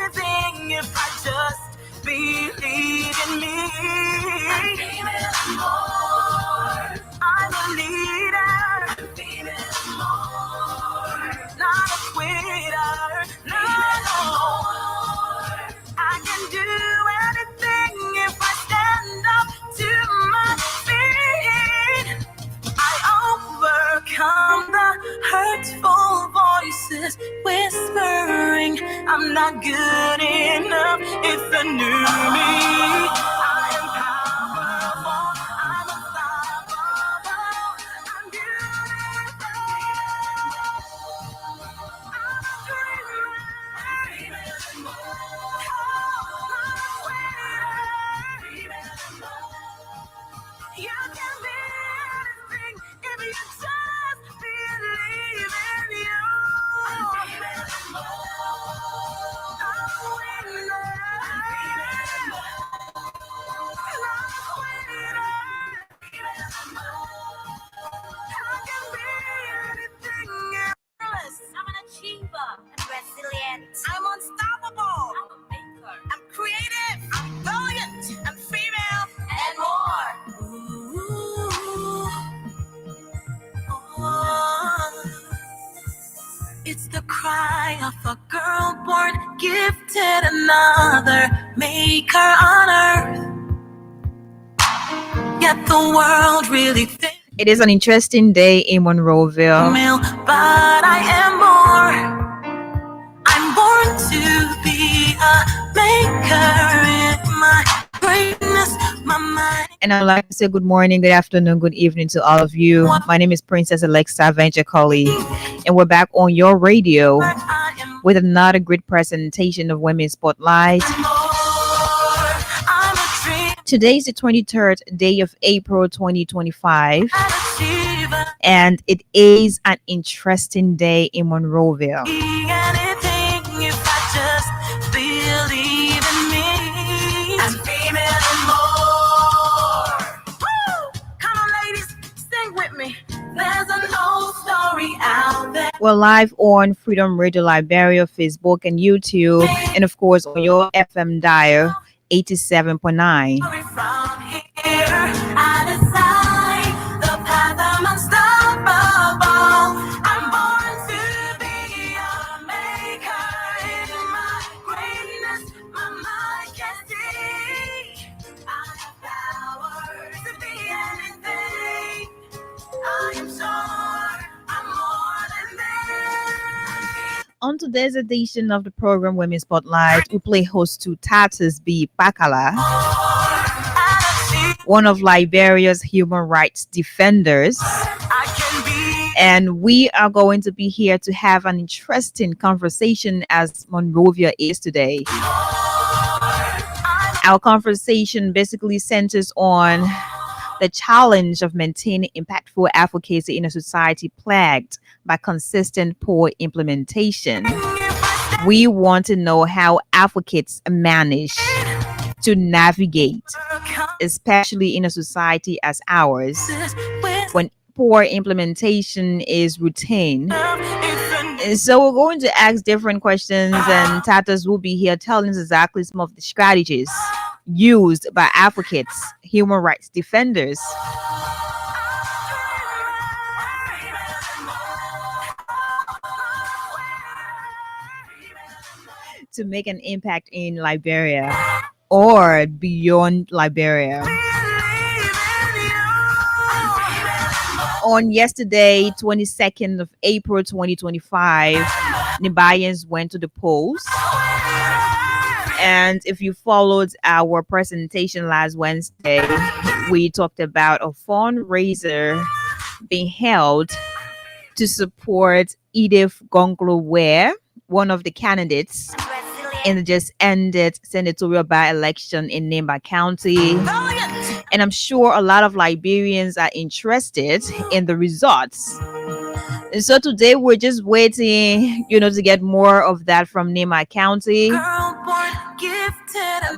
anything if I just believe in me. I'm feeling more. I'm a leader. I'm feeling more. Not a quitter. No, no. I can do anything if I stand up to my feet. I overcome the hurtful voices whispering I'm not good enough. It's a new me. I am powerful. I'm unstoppable. I'm beautiful. I'm a dreamer. You can be anything if you just believe in you. I'm a winner. I can be anything. I'm an achiever. I'm resilient. I'm unstoppable. I'm a maker. I'm creative. I'm brilliant. I'm female. And more. Ooh. Oh. It's the cry of a girl born gifted, another maker on earth. Yet the world really thinks It is an interesting day in Monroeville. But I am more. I'm born to be a maker in my greatness, my mind. And I'd like to say good morning, good afternoon, good evening to all of you. My name is Princess Alexa Venture-Colley, and we're back on your radio with another great presentation of Women's Spotlight. Today is the 23rd day of April 2025, and it is an interesting day in Monroeville. Anything if I just believe in me. I'm feeling more. Woo! Come on, ladies, sing with me. There's an old story out there. We're live on Freedom Radio Liberia, Facebook, and YouTube, and of course on your FM dial 87.9. From here, I decide the path I'm unstoppable. I'm born to be a maker in my greatness. My mind can see. I have power to be anything. I am sure I'm more than this. On today's edition of the program Women's Spotlight, we play host to Tatus B. Pakala, one of Liberia's human rights defenders. I can be. And we are going to be here to have an interesting conversation as Monrovia is today. Our conversation basically centers on the challenge of maintaining impactful advocacy in a society plagued by consistent poor implementation. We want to know how advocates manage to navigate, especially in a society as ours, when poor implementation is routine. And so we're going to ask different questions, and Tatas will be here telling us exactly some of the strategies used by advocates, human rights defenders, to make an impact in Liberia or beyond Liberia. On yesterday, 22nd of April 2025, Nibaians went to the polls. And if you followed our presentation last Wednesday, we talked about a fundraiser being held to support Edith Gonglo Ware, one of the candidates in the just ended senatorial by-election in Nimba County. And I'm sure a lot of Liberians are interested in the results. And so today we're just waiting, to get more of that from Nimba County.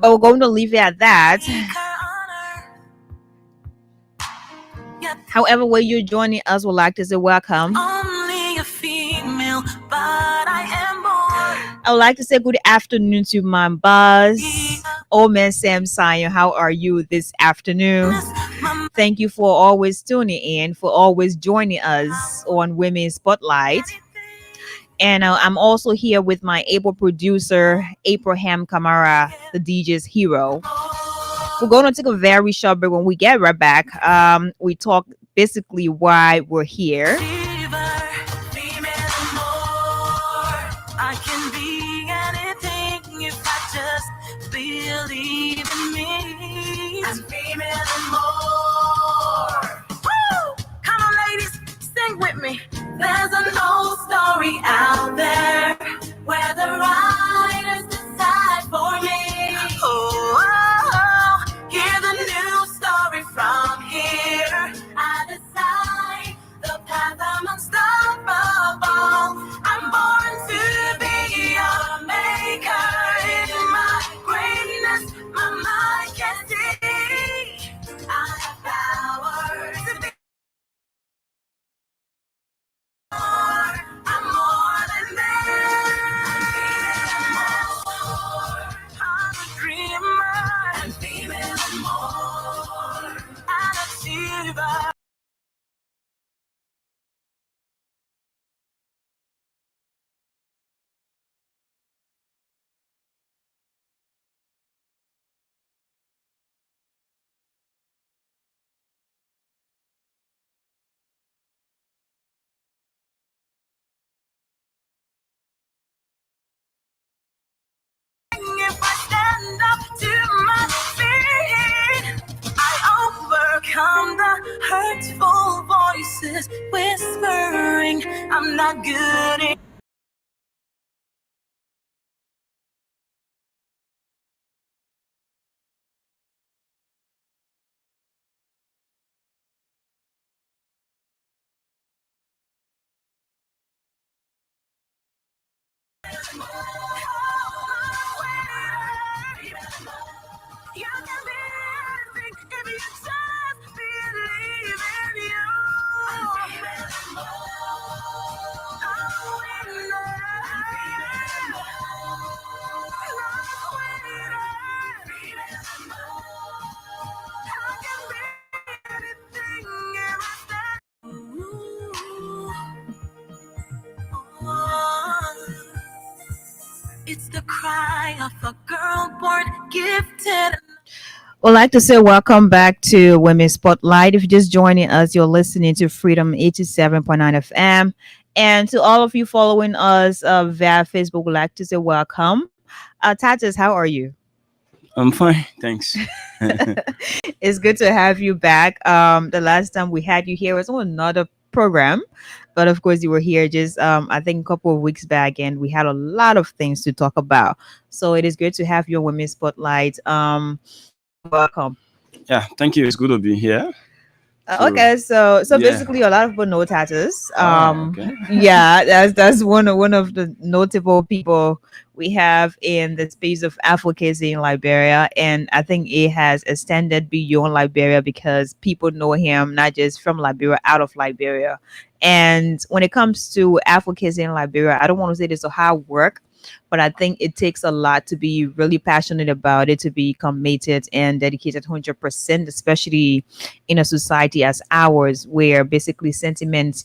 But we're going to leave it at that. However, where you're joining us, would like to say welcome. Only a female, but I am born. I would like to say good afternoon to my boss, old man Sam Sion. How are you this afternoon? Thank you for always tuning in, for always joining us on Women Spotlight. And I'm also here with my able producer, Abraham Kamara, the DJ's hero. We're going to take a very short break. When we get right back, we talk basically why we're here. I can be anything if I just believe in me. I'm female more. Woo! Come on, ladies, sing with me. There's an old story out there where the writers decide for me. Hear the new story from here. I decide the path I'm unstoppable. I'm born to be a maker. In my greatness, my mind can see. I have power to be more. I'm more than that. I'm a dreamer. I'm female more. An achiever. If I stand up to my feet, I overcome the hurtful voices whispering I'm not good enough. You can be anything if you just believe in you. It's the cry of a girl born gifted. I'd like to say welcome back to Women Spotlight. If you're just joining us, you're listening to Freedom 87.9 FM. And to all of you following us via Facebook, we'd like to say welcome. Tatas, how are you? I'm fine, thanks. It's good to have you back. The last time we had you here was on another program, but of course you were here just I think a couple of weeks back, and we had a lot of things to talk about. So it is good to have you on Women Spotlight. Welcome. Yeah, thank you. It's good to be here. Okay, so Yeah. basically a lot of people know Tatus. Okay. Yeah, that's one of the notable people we have in the space of advocacy in Liberia, and I think it has extended beyond Liberia because people know him not just from Liberia, out of Liberia. And when it comes to advocacy in Liberia, I don't want to say this is hard work, but I think it takes a lot to be really passionate about it, to be committed and dedicated 100%, especially in a society as ours, where basically sentiments,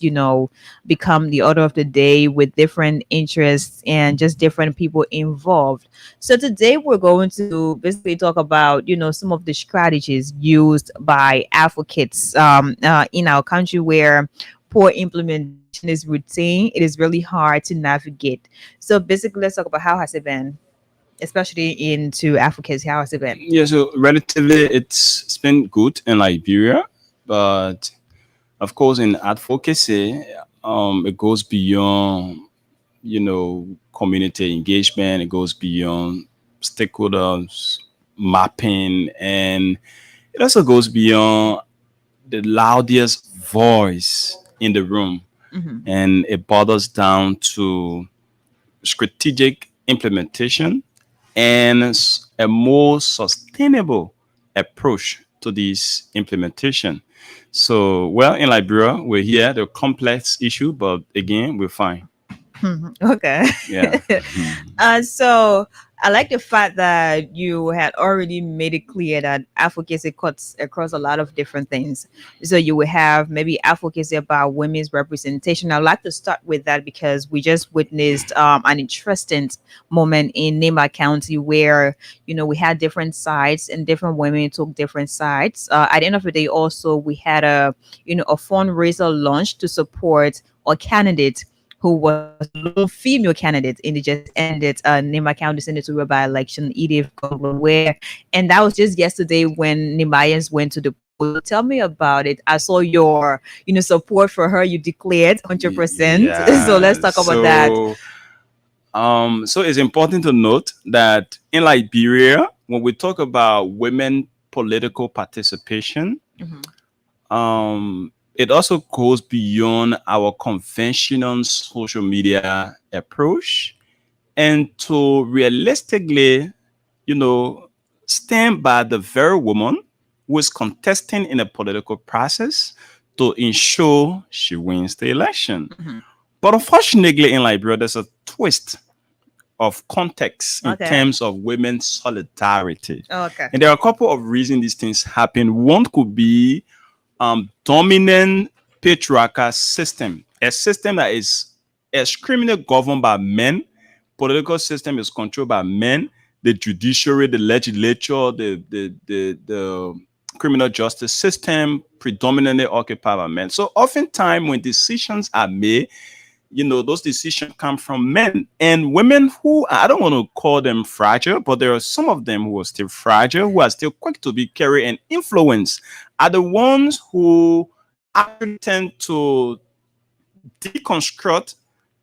become the order of the day with different interests and just different people involved. So today we're going to basically talk about, some of the strategies used by advocates in our country where poor implementation is routine. It is really hard to navigate. So basically, let's talk about how has it been, especially into advocacy. How has it been? Yeah, so relatively it's been good in Liberia, but of course in advocacy, it goes beyond, community engagement, it goes beyond stakeholders mapping, and it also goes beyond the loudest voice in the room. Mhm. And it boils down to strategic implementation and a more sustainable approach to this implementation. So, well, in Liberia, we're here, the complex issue, but again, we're fine. Okay. Yeah. Mhm. So I like the fact that you had already made it clear that advocacy cuts across a lot of different things. So you will have maybe advocacy about women's representation. I'd like to start with that because we just witnessed an interesting moment in Nema County where we had different sides and different women took different sides. At the end of the day, also we had a fundraiser launch to support a candidate who was a lone female candidate in the just ended Nima County senatorial by-election, Edith Gonglo, and that was just yesterday when Nimayans went to the polls. So tell me about it. I saw your, support for her. You declared 100%. So let's Yeah. talk about that. So it's important to note that in Liberia, when we talk about women political participation, Mhm. it also goes beyond our conventional social media approach and to realistically, you know, stand by the very woman who is contesting in a political process to ensure she wins the election. Mhm. But unfortunately, in Liberia, there's a twist of context in Okay. terms of women's solidarity. Okay. And there are a couple of reasons these things happen. One could be dominant patriarchal system, a system that is extremely governed by men. Political system is controlled by men. The judiciary, the legislature, the criminal justice system predominantly occupied by men. So oftentimes when decisions are made, those decisions come from men and women who, I don't want to call them fragile, but there are some of them who are still fragile, who are still quick to be carried and influenced, are the ones who actually tend to deconstruct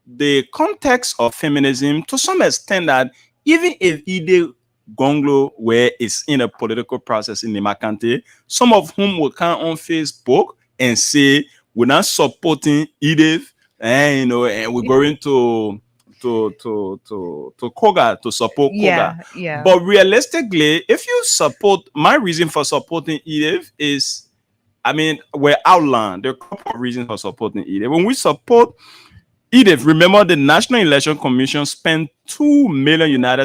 the context of feminism to some extent that even if Ide Gonglo were is in a political process in Nimakante, some of whom will come on Facebook and say we're not supporting Edith, and we're going to Koga to support Koga. Yeah. But realistically, if you support, my reason for supporting Edith is, we're outlined. There are a couple of reasons for supporting Edith. When we support Edith, remember the National Election Commission spent $2 million on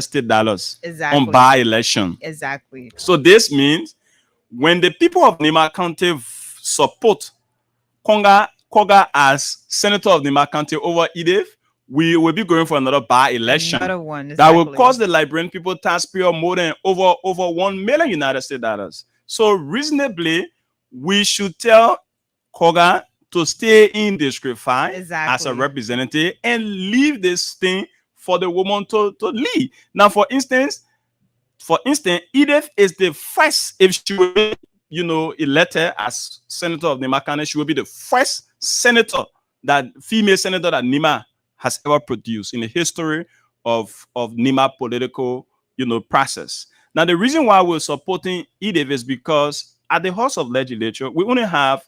Exactly. by-election. Exactly. So this means when the people of Nima County support Koga as senator of Nima County over Edith, we will be going for another by-election. Another one. That will Exactly. cost the Liberian people taxpayer more than over $1 million. So reasonably, we should tell Koga to stay in District 5 as a Exactly. representative and leave this thing for the woman to lead. Now, for instance, Edith is the first, if she will be, elected as senator of Nima County, she will be the first female senator that Nima has ever produced in the history of Nima political, process. Now, the reason why we're supporting Edith is because at the House of Legislature, we only have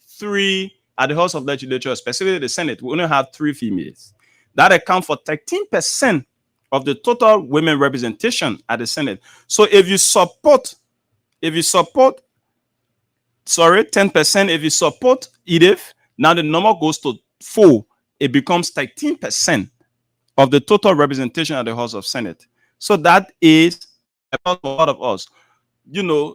three, at the House of Legislature, especially the Senate, we only have three females. That account for 13% of the total women representation at the Senate. So if you support 10%, if you support Edith, now the number goes to 4. It becomes 13% of the total representation at the House of Senate. So that is about a lot of us.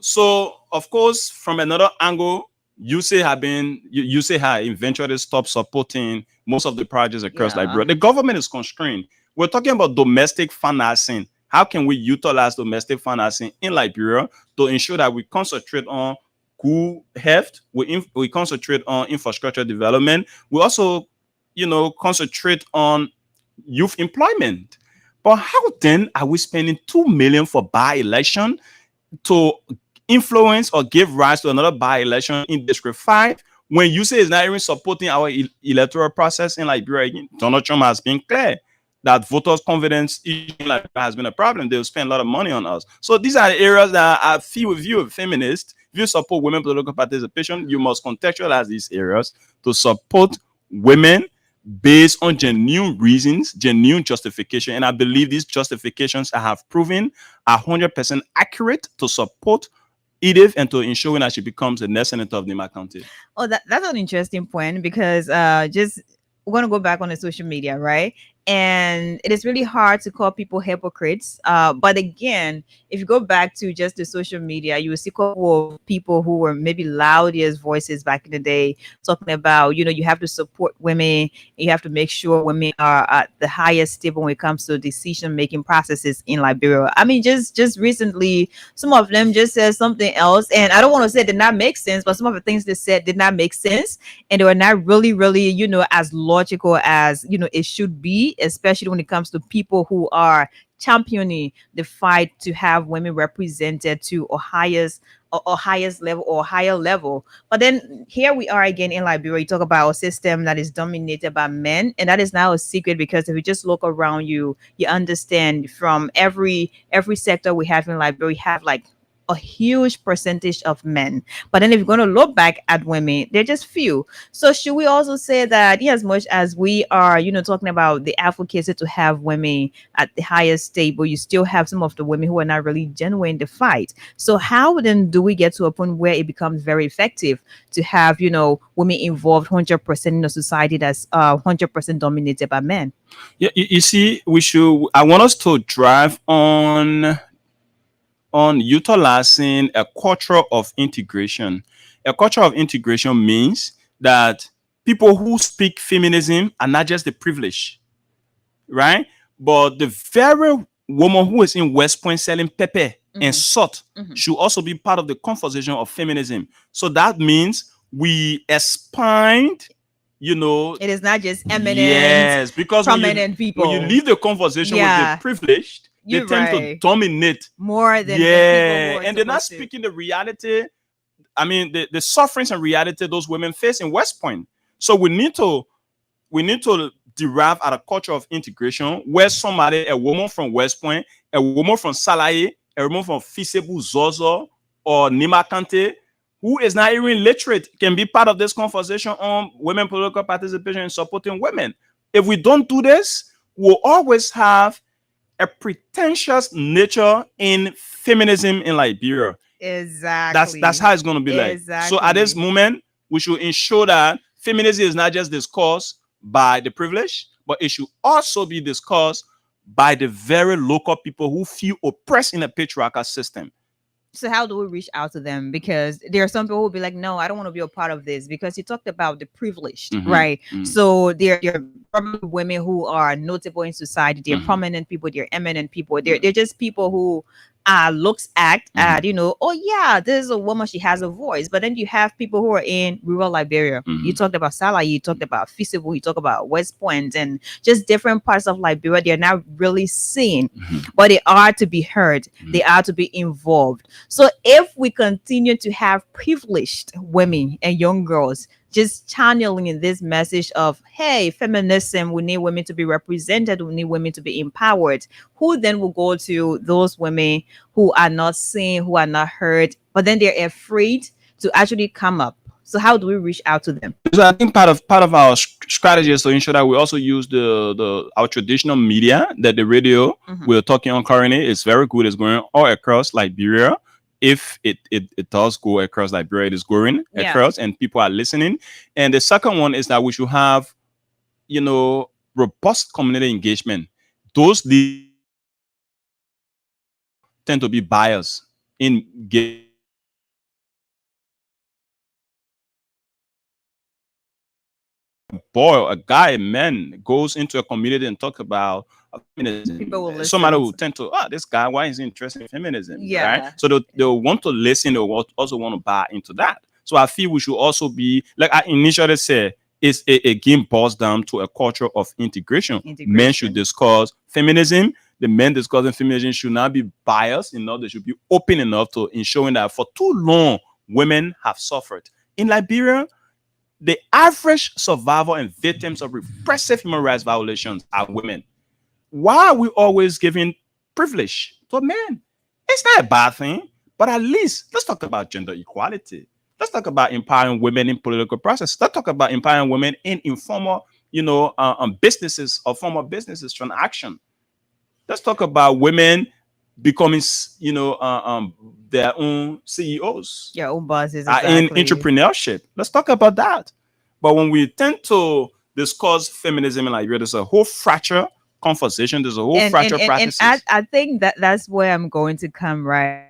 So of course, from another angle, you say eventually stop supporting most of the projects across Yeah. Liberia. The government is constrained. We're talking about domestic financing. How can we utilize domestic financing in Liberia to ensure that we concentrate on good health, we concentrate on infrastructure development, we also, concentrate on youth employment. But how then are we spending $2 million for by-election to influence or give rise to another by-election in District 5 when you say it's not even supporting our electoral process in Liberia? Donald Trump has been clear that voters' confidence in Liberia has been a problem. They'll spend a lot of money on us. So these are the areas that I feel, with you, a feminist, if you support women political participation, you must contextualize these areas to support women based on genuine reasons, genuine justification. And I believe these justifications I have proven are 100% accurate to support Edith and to ensuring that she becomes the next senator of Nima County. Oh, that's an interesting point because just we're gonna go back on the social media, right? and it is really hard to call people hypocrites. But again, if you go back to just the social media, you will see a couple of people who were maybe loudest voices back in the day talking about, you have to support women, you have to make sure women are at the highest table when it comes to decision making processes in Liberia. I mean, just recently, some of them just said something else, and I don't want to say it did not make sense, but some of the things they said did not make sense, and they were not really, as logical as it should be, especially when it comes to people who are championing the fight to have women represented to a highest level or higher level. But then here we are again in Liberia. You talk about a system that is dominated by men, and that is now a secret, because if you just look around you, you understand from every sector we have in Liberia, we have like a huge percentage of men. But then if you're going to look back at women, they're just few. So should we also say that, yeah, as much as we are, talking about the advocacy to have women at the highest table, you still have some of the women who are not really genuine in the fight. So how then do we get to a point where it becomes very effective to have, women involved 100% in a society that's 100% dominated by men? Yeah, you see, I want us to drive on utilizing a culture of integration. A culture of integration means that people who speak feminism are not just the privileged, right? But the very woman who is in West Point selling pepper and salt should also be part of the conversation of feminism. So that means we expand, it is not just eminent, yes, because prominent people. When you leave the conversation with the privileged, they tend to dominate more than people, and they're not speaking the reality. I mean, the sufferings and reality those women face in West Point. So we need to derive at a culture of integration where a woman from West Point, a woman from Salaye, a woman from Fisebu Zozo or Nimakante, who is not even literate, can be part of this conversation on women political participation and supporting women. If we don't do this, we'll always have a pretentious nature in feminism in Liberia. Exactly. That's how it's going to be like. So at this moment, we should ensure that feminism is not just discussed by the privileged, but it should also be discussed by the very local people who feel oppressed in a patriarchal system. So how do we reach out to them? Because there are some people who will be like, no, I don't want to be a part of this, because you talked about the privileged, right? So there are probably women who are notable in society. They're prominent people. They're eminent people. They're just people who looks at, oh yeah, this is a woman, she has a voice. But then you have people who are in rural Liberia. You talked about Salah, you talked about Fisebu, you talk about West Point, and just different parts of Liberia. They're not really seen, but they are to be heard. They are to be involved. So if we continue to have privileged women and young girls just channeling in this message of, hey, feminism, we need women to be represented, we need women to be empowered, who then will go to those women who are not seen, who are not heard, but then they're afraid to actually come up? So how do we reach out to them? So I think part of our strategy is to ensure that we also use our traditional media, that the radio we're talking on currently is very good. It's going all across Liberia. If it does go across Liberia, it is going across, and people are listening. And the second one is that we should have, robust community engagement. Those tend to be biased in a guy, a man goes into a community and talk about feminism. Somebody will tend to, this guy, why is he interested in feminism? Right? So they'll want to listen. They'll also want to buy into that. So I feel we should also be, like I initially said, it's again boils down to a culture of integration. Men should discuss feminism. The men discussing feminism should not be biased enough. They should be open enough to ensuring that for too long, women have suffered. In Liberia, the average survivor and victims of repressive human rights violations are women. Why are we always giving privilege to men? It's not a bad thing, but at least let's talk about gender equality. Let's talk about empowering women in political process. Let's talk about empowering women in informal, businesses or formal businesses transaction. Let's talk about women becoming, their own CEOs, your own bosses, in entrepreneurship. Let's talk about that. But when we tend to discuss feminism in Liberia, there's a whole fracture conversation. There's a whole and fracture and, and, and practices. I think that that's where I'm going to come, right?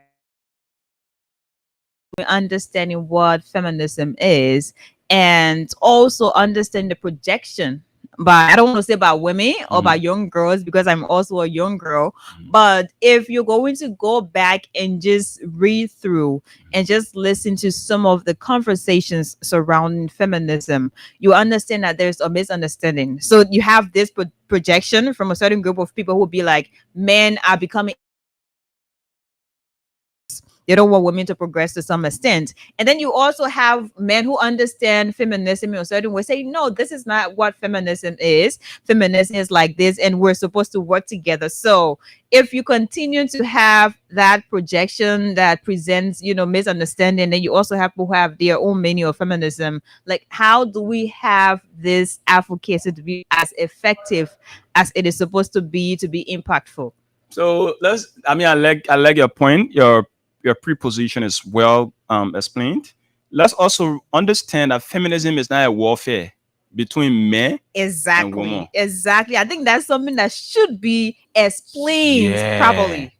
Understanding what feminism is, and also understand the projection. But I don't want to say about women or about young girls, because I'm also a young girl. But if you're going to go back and just read through and just listen to some of the conversations surrounding feminism, you understand that there's a misunderstanding. So you have this projection from a certain group of people who will be like, men are becoming, they don't want women to progress to some extent. And then you also have men who understand feminism in a certain way, saying, no, this is not what feminism is. Feminism is like this, and we're supposed to work together. So if you continue to have that projection that presents, misunderstanding, then you also have people who have their own meaning of feminism. Like, how do we have this advocacy to be as effective as it is supposed to be impactful? So I like your point. Your preposition is well explained. Let's also understand that feminism is not a warfare between men and women. Exactly. I think that's something that should be explained properly.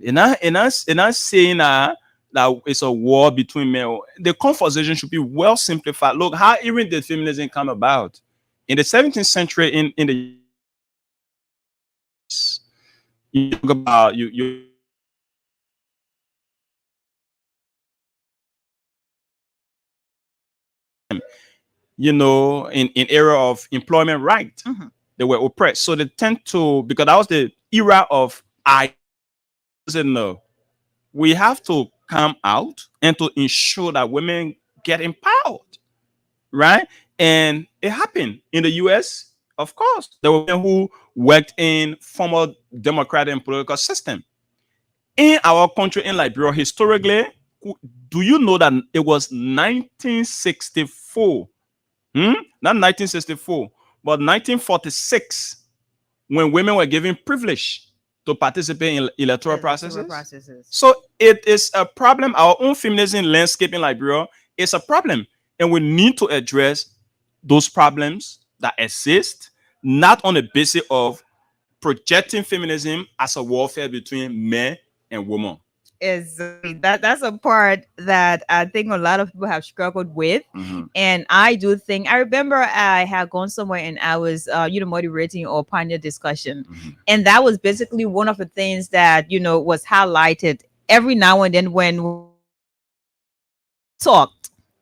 And not saying that it's a war between men. The conversation should be well simplified. Look, how even did feminism come about? In the 17th century, in the, you talk about you in era of employment right, they were oppressed. So they tend to, because that was the era of I said no. We have to come out and to ensure that women get empowered, right? And it happened in the US, of course. There were women who worked in former democratic and political system. In our country, in Liberia, historically, do you know that it was 1964? Not 1964, but 1946, when women were given privilege to participate in electoral processes. So it is a problem. Our own feminism landscape in Liberia is a problem, and we need to address those problems that exist, not on the basis of projecting feminism as a warfare between men and women. Is that's a part that I think a lot of people have struggled with. And I do think, I remember I had gone somewhere and I was moderating or pioneer discussion, and that was basically one of the things that was highlighted every now and then when talked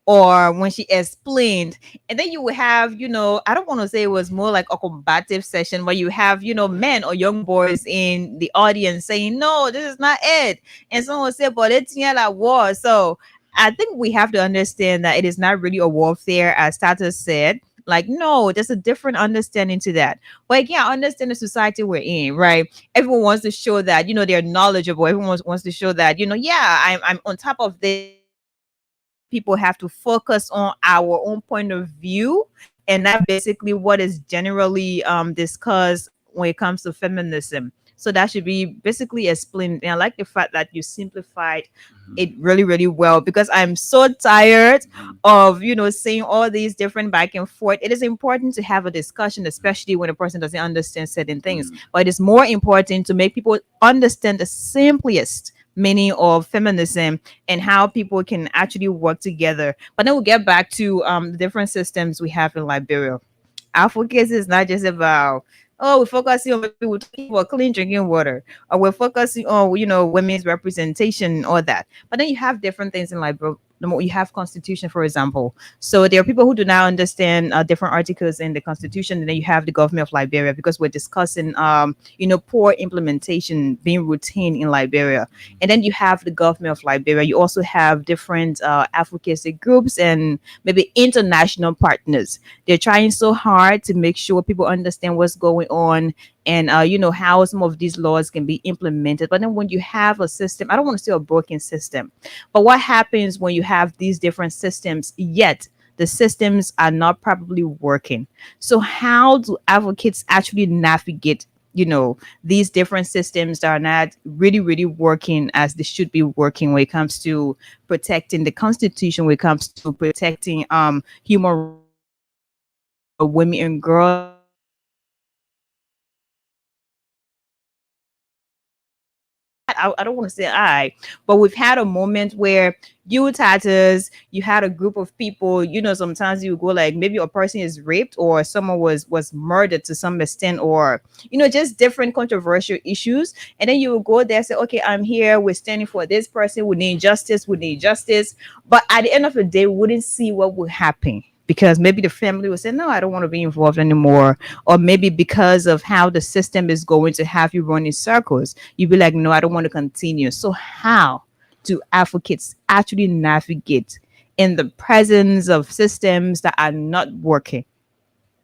or when she explained. And then you would have, I don't want to say it was more like a combative session where you have, men or young boys in the audience saying, no, this is not it. And someone would say, but it's not a war. So I think we have to understand that it is not really a warfare, as Tata said. Like, no, there's a different understanding to that. But again, I understand the society we're in, right? Everyone wants to show that, they're knowledgeable. Everyone wants to show that, yeah, I'm on top of this. People have to focus on our own point of view, and that basically what is generally discussed when it comes to feminism. So that should be basically explained. And I like the fact that you simplified it really, really well, because I'm so tired of saying all these different back and forth. It is important to have a discussion, especially when a person doesn't understand certain things. But it is more important to make people understand the simplest meaning of feminism and how people can actually work together. But then we'll get back to the different systems we have in Liberia. Advocacy is not just about, oh, we're focusing on, maybe we're talking about clean drinking water, or we're focusing on women's representation or that. But then you have different things in Liberia. You have constitution, for example. So there are people who do not understand different articles in the constitution, and then you have the government of Liberia, because we're discussing poor implementation being routine in Liberia. And then you have the government of Liberia. You also have different advocacy groups and maybe international partners. They're trying so hard to make sure people understand what's going on, and how some of these laws can be implemented. But then when you have a system, I don't want to say a broken system, but what happens when you have these different systems, yet the systems are not properly working? So how do advocates actually navigate these different systems that are not really, really working as they should be working, when it comes to protecting the constitution, when it comes to protecting human women and girls I don't want to say I, but we've had a moment where you tatters, you had a group of people, sometimes you go like maybe a person is raped or someone was murdered to some extent, or just different controversial issues. And then you will go there and say, okay, I'm here, we're standing for this person, we need justice. But at the end of the day, we wouldn't see what would happen, because maybe the family will say, no, I don't want to be involved anymore. Or maybe because of how the system is going to have you run in circles, you'd be like, no, I don't want to continue. So how do advocates actually navigate in the presence of systems that are not working?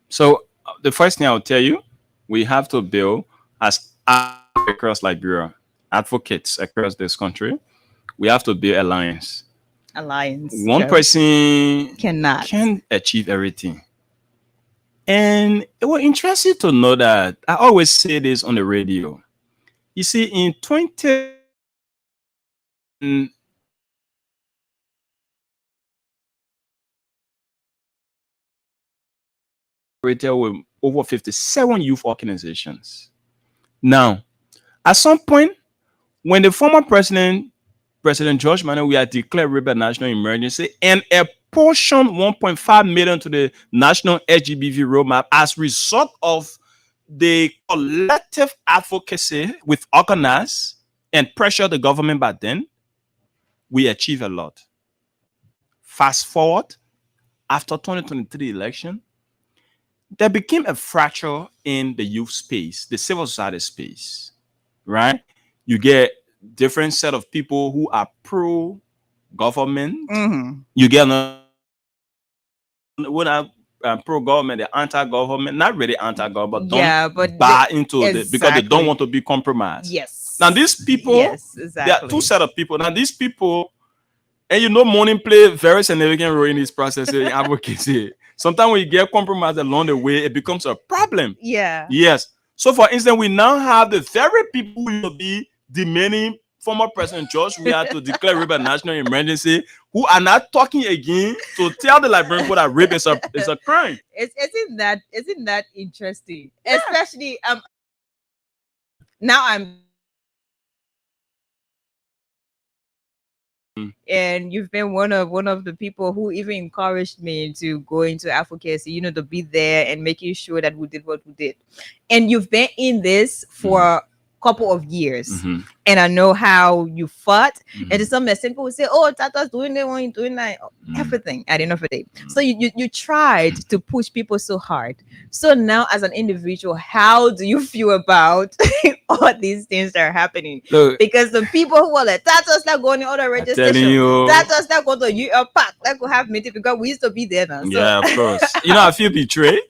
So the first thing I'll tell you, we have to build as across Liberia, advocates across this country, we have to build alliance. One person cannot can achieve everything. And it was interesting to know that I always say this on the radio. You see, in 20 with over 57 youth organizations. Now, at some point, when the former President George Manneh, we had declared rape a national emergency and apportioned 1.5 million to the national SGBV roadmap as a result of the collective advocacy with organizers and pressure the government back then, we achieved a lot. Fast forward, after 2023 election, there became a fracture in the youth space, the civil society space, right? You get different set of people who are pro-government. Mm-hmm. You get when I'm pro-government, they're anti-government, not really anti-government, but buy into it because they don't want to be compromised. Yes. Now these people, yes, exactly. There are two set of people. Now these people, and mourning play a very significant role in this process in advocacy. Sometimes when you get compromised along the way, it becomes a problem. Yeah. Yes. So for instance, we now have the very people who will be demanding former President George Weah to declare rape a national emergency, who are not talking again to tell the Liberian people that rape is a crime. Isn't that interesting? Yeah. Especially now I'm and you've been one of the people who even encouraged me to go into advocacy, to be there and making sure that we did what we did. And you've been in this for a couple of years. Mm-hmm. And I know how you fought. Mm-hmm. And to some extent, people will say, oh, Tata's doing that one, doing that, everything at the end of the day. So you tried to push people so hard. So now as an individual, how do you feel about all these things that are happening? Look, because the people who are like, Tata's not going to other registration, Tata's not going to UL Park, that could have meeting because we used to be there now. So. Yeah, of course. I feel betrayed.